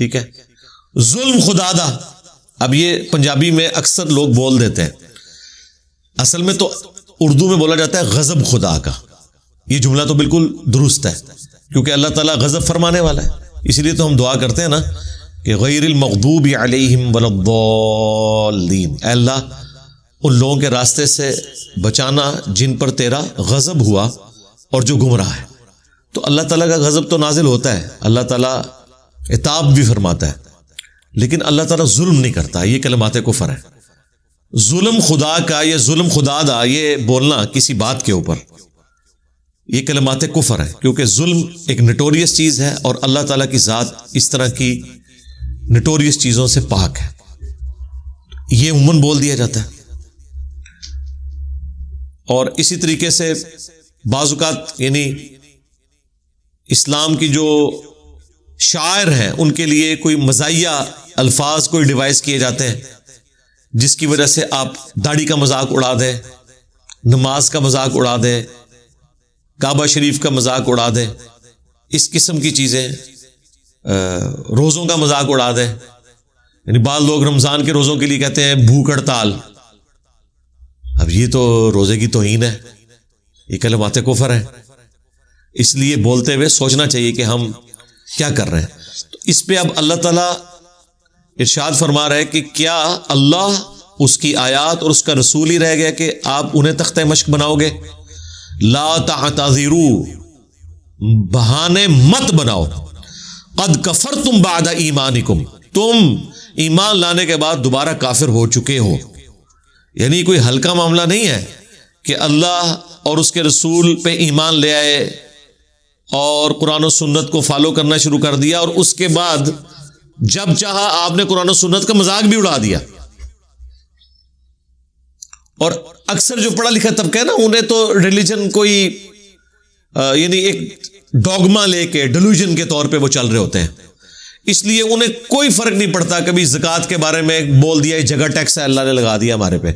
ٹھیک ہے. ظلم خدا دا, اب یہ پنجابی میں اکثر لوگ بول دیتے ہیں, اصل میں تو اردو میں بولا جاتا ہے غضب خدا کا. یہ جملہ تو بالکل درست ہے کیونکہ اللہ تعالیٰ غضب فرمانے والا ہے. اسی لیے تو ہم دعا کرتے ہیں نا کہ غیر المغضوب علیہم ولا الضالین, اے اللہ ان لوگوں کے راستے سے بچانا جن پر تیرا غضب ہوا اور جو گمراہ ہے. تو اللہ تعالیٰ کا غضب تو نازل ہوتا ہے, اللہ تعالیٰ عتاب بھی فرماتا ہے, لیکن اللہ تعالیٰ ظلم نہیں کرتا. یہ کلمات کفر ہے. ظلم خدا کا یا ظلم خدا دا یہ بولنا کسی بات کے اوپر, یہ کلمات کفر ہے کیونکہ ظلم ایک نٹوریس چیز ہے اور اللہ تعالیٰ کی ذات اس طرح کی نٹوریس چیزوں سے پاک ہے. یہ عموماً بول دیا جاتا ہے. اور اسی طریقے سے بعض اوقات یعنی اسلام کی جو شاعر ہیں ان کے لیے کوئی مزاحیہ الفاظ کوئی ڈیوائس کیے جاتے ہیں جس کی وجہ سے آپ داڑھی کا مذاق اڑا دیں, نماز کا مذاق اڑا دیں, کعبہ شریف کا مذاق اڑا دیں, اس قسم کی چیزیں, روزوں کا مذاق اڑا دیں. یعنی بعض لوگ رمضان کے روزوں کے لیے کہتے ہیں بھوک ہڑتال. اب یہ تو روزے کی توہین ہے, یہ کلمات کفر ہے. اس لیے بولتے ہوئے سوچنا چاہیے کہ ہم کیا کر رہے ہیں. تو اس پہ اب اللہ تعالیٰ ارشاد فرما رہے کہ کیا اللہ اس کی آیات اور اس کا رسول ہی رہ گیا کہ آپ انہیں تختہ مشق بناؤ گے؟ لا تعتذروا, بہانے مت بناؤ, قد کفرتم بعد ایمانکم, تم ایمان لانے کے بعد دوبارہ کافر ہو چکے ہو. یعنی کوئی ہلکا معاملہ نہیں ہے کہ اللہ اور اس کے رسول پہ ایمان لے آئے اور قرآن و سنت کو فالو کرنا شروع کر دیا اور اس کے بعد جب چاہا آپ نے قرآن و سنت کا مذاق بھی اڑا دیا. اور اکثر جو پڑھا لکھا طبقہ ہے نا, انہیں تو ریلیجن کوئی یعنی ایک ڈوگما لے کے ڈیلوژن کے طور پہ وہ چل رہے ہوتے ہیں, اس لیے انہیں کوئی فرق نہیں پڑتا. کبھی زکوٰۃ کے بارے میں بول دیا جگہ ٹیکس ہے, اللہ نے لگا دیا ہمارے پہ,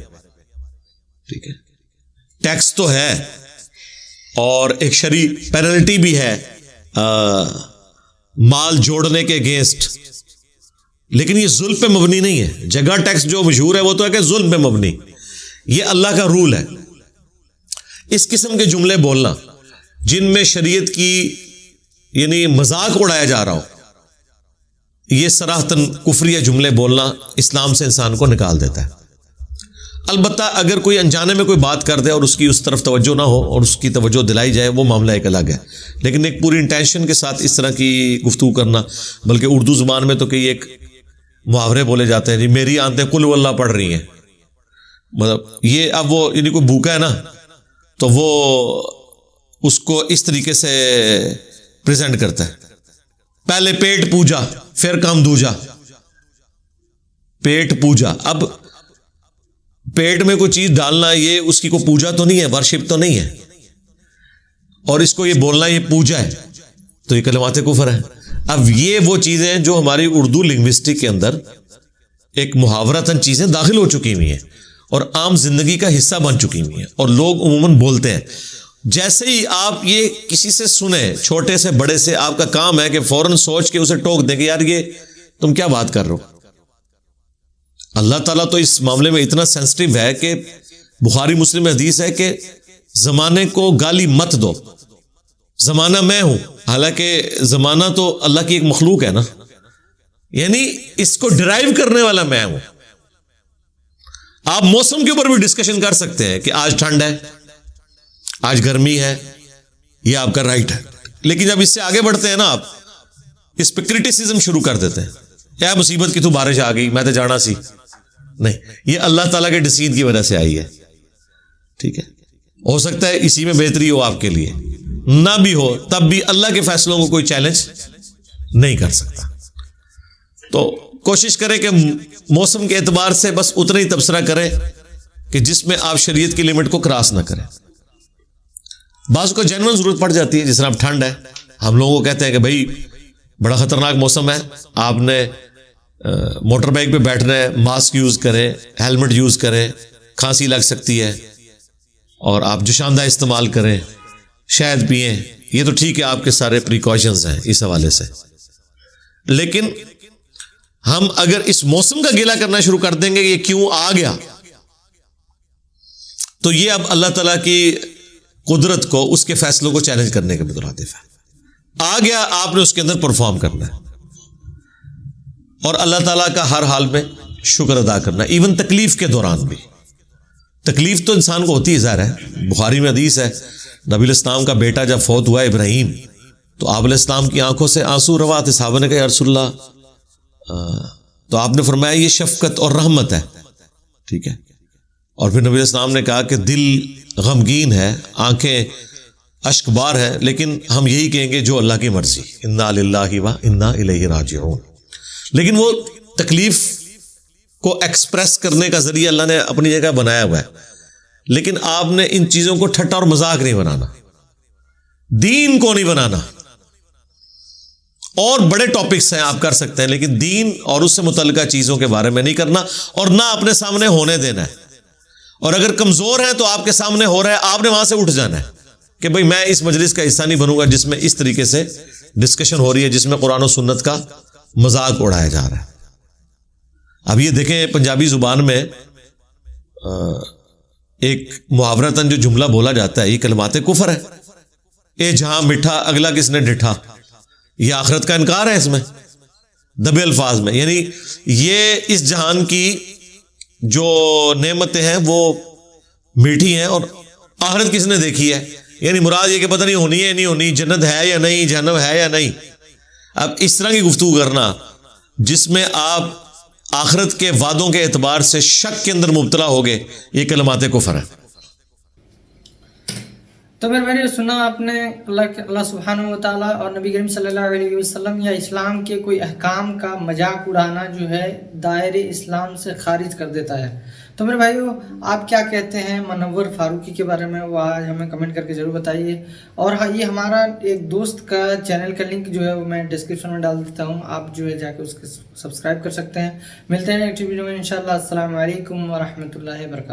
ٹھیک ہے, ٹیکس تو ہے اور ایک شرعی پینلٹی بھی ہے مال جوڑنے کے اگینسٹ, لیکن یہ ظلم پہ مبنی نہیں ہے. جگہ ٹیکس جو مشہور ہے وہ تو ہے کہ ظلم پہ مبنی, یہ اللہ کا رول ہے. اس قسم کے جملے بولنا جن میں شریعت کی یعنی مذاق اڑایا جا رہا ہو, یہ صراحتاً کفریہ جملے بولنا اسلام سے انسان کو نکال دیتا ہے. البتہ اگر کوئی انجانے میں کوئی بات کر دے اور اس کی اس طرف توجہ نہ ہو اور اس کی توجہ دلائی جائے, وہ معاملہ ایک الگ ہے. لیکن ایک پوری انٹینشن کے ساتھ اس طرح کی گفتگو کرنا, بلکہ اردو زبان میں تو کئی ایک محاورے بولے جاتے ہیں, جی میری آنتیں قل واللہ پڑھ رہی ہیں, مطلب یہ اب وہ یعنی کوئی بھوکا ہے نا تو وہ اس کو اس طریقے سے پریزنٹ کرتا ہے, پہلے پیٹ پوجا پھر کام دوجا. پیٹ پوجا, اب پیٹ میں کوئی چیز ڈالنا یہ اس کی کوئی پوجا تو نہیں ہے, ورشپ تو نہیں ہے, اور اس کو یہ بولنا یہ پوجا ہے, تو یہ کلمات کفر ہے. اب یہ وہ چیزیں جو ہماری اردو لنگوسٹک کے اندر ایک محاورتاً چیزیں داخل ہو چکی ہوئی ہیں اور عام زندگی کا حصہ بن چکی ہوئی ہیں, اور لوگ عموماً بولتے ہیں. جیسے ہی آپ یہ کسی سے سنیں, چھوٹے سے بڑے سے, آپ کا کام ہے کہ فوراً سوچ کے اسے ٹوک دیں کہ یار یہ تم کیا بات کر رہے ہو. اللہ تعالیٰ تو اس معاملے میں اتنا سینسٹیو ہے کہ بخاری مسلم میں حدیث ہے کہ زمانے کو گالی مت دو, زمانہ میں ہوں, حالانکہ زمانہ تو اللہ کی ایک مخلوق ہے نا, یعنی اس کو ڈرائیو کرنے والا میں ہوں. آپ موسم کے اوپر بھی ڈسکشن کر سکتے ہیں کہ آج ٹھنڈ ہے, آج گرمی ہے, یہ آپ کا رائٹ ہے. لیکن جب اس سے آگے بڑھتے ہیں نا, آپ اس پہ کرٹیسزم شروع کر دیتے ہیں, کیا مصیبت کی تو بارش آ گئی, میں تو جانا سی. نہیں, یہ اللہ تعالیٰ کے ڈسیزن کی وجہ سے آئی ہے, ٹھیک ہے. ہو سکتا ہے اسی میں بہتری ہو آپ کے لیے, نہ بھی ہو تب بھی اللہ کے فیصلوں کو کوئی چیلنج نہیں کر سکتا. تو کوشش کریں کہ موسم کے اعتبار سے بس اتنا ہی تبصرہ کریں کہ جس میں آپ شریعت کی لمٹ کو کراس نہ کریں. بعض کو جینوئن ضرورت پڑ جاتی ہے, جس طرح اب ٹھنڈ ہے, ہم لوگوں کو کہتے ہیں کہ بھائی بڑا خطرناک موسم ہے, آپ نے موٹر بائک پہ بیٹھنا ہے, ماسک یوز کریں, ہیلمٹ یوز کریں, کھانسی لگ سکتی ہے, اور آپ جوشاندہ استعمال کریں, شہد پئیں. یہ تو ٹھیک ہے, آپ کے سارے پریکاشنز ہیں اس حوالے سے, لیکن ہم اگر اس موسم کا گیلا کرنا شروع کر دیں گے یہ کیوں آ گیا، تو یہ اب اللہ تعالیٰ کی قدرت کو، اس کے فیصلوں کو چیلنج کرنے کے مترادف ہے۔ آ گیا، آپ نے اس کے اندر پرفارم کرنا ہے اور اللہ تعالیٰ کا ہر حال میں شکر ادا کرنا ہے، ایون تکلیف کے دوران بھی۔ تکلیف تو انسان کو ہوتی ہے، ظاہر ہے، بخاری میں حدیث ہے، نبی علیہ السلام کا بیٹا جب فوت ہوا ابراہیم، تو آپ علیہ السلام کی آنکھوں سے آنسو روا تھے۔ صحابہ نے کہا یا رسول اللہ، تو آپ نے فرمایا یہ شفقت اور رحمت ہے، ٹھیک ہے۔ اور پھر نبی علیہ السلام نے کہا کہ دل غمگین ہے، آنکھیں اشک بار ہے، لیکن ہم یہی کہیں گے جو اللہ کی مرضی، انا للہ و انا الیہ راجعون۔ لیکن وہ تکلیف کو ایکسپریس کرنے کا ذریعہ اللہ نے اپنی جگہ بنایا ہوا ہے، لیکن آپ نے ان چیزوں کو ٹھٹا اور مذاق نہیں بنانا، دین کو نہیں بنانا۔ اور بڑے ٹاپکس ہیں آپ کر سکتے ہیں، لیکن دین اور اس سے متعلقہ چیزوں کے بارے میں نہیں کرنا، اور نہ اپنے سامنے ہونے دینا ہے۔ اور اگر کمزور ہیں تو آپ کے سامنے ہو رہا ہے، آپ نے وہاں سے اٹھ جانا ہے کہ بھئی میں اس مجلس کا حصہ نہیں بنوں گا جس میں اس طریقے سے ڈسکشن ہو رہی ہے، جس میں قرآن و سنت کا مذاق اڑایا جا رہا ہے۔ اب یہ دیکھیں پنجابی زبان میں ایک محاورتاً جو جملہ بولا جاتا ہے، یہ کلمات کفر ہے، اے جہاں مٹھا اگلا کس نے ڈٹھا، یہ آخرت کا انکار ہے اس میں، دبے الفاظ میں، یعنی یہ اس جہان کی جو نعمتیں ہیں وہ میٹھی ہیں اور آخرت کس نے دیکھی ہے، یعنی مراد یہ کہ پتہ نہیں ہونی ہے نہیں ہونی، جنت ہے یا نہیں، جہنم ہے یا نہیں۔ اب اس طرح کی گفتگو کرنا جس میں آپ آخرت کے وعدوں کے اعتبار سے شک کے اندر مبتلا ہوگے، یہ کلمات کفر ہے۔ تو میرے بھائی سنا آپ نے اللہ سبحانہ و تعالیٰ اور نبی کریم صلی اللہ علیہ وسلم یا اسلام کے کوئی احکام کا مذاق اڑانا جو ہے دائرے اسلام سے خارج کر دیتا ہے۔ تو میرے بھائیو آپ کیا کہتے ہیں منور فاروقی کے بارے میں، وہ آج ہمیں کمنٹ کر کے ضرور بتائیے۔ اور ہاں، یہ ہمارا ایک دوست کا چینل کا لنک جو ہے وہ میں ڈسکرپشن میں ڈال دیتا ہوں، آپ جو ہے جا کے اس کو سبسکرائب کر سکتے ہیں۔ ملتے ہیں ایک ویڈیو میں انشاءاللہ۔ السلام علیکم ورحمۃ اللہ وبرکاتہ۔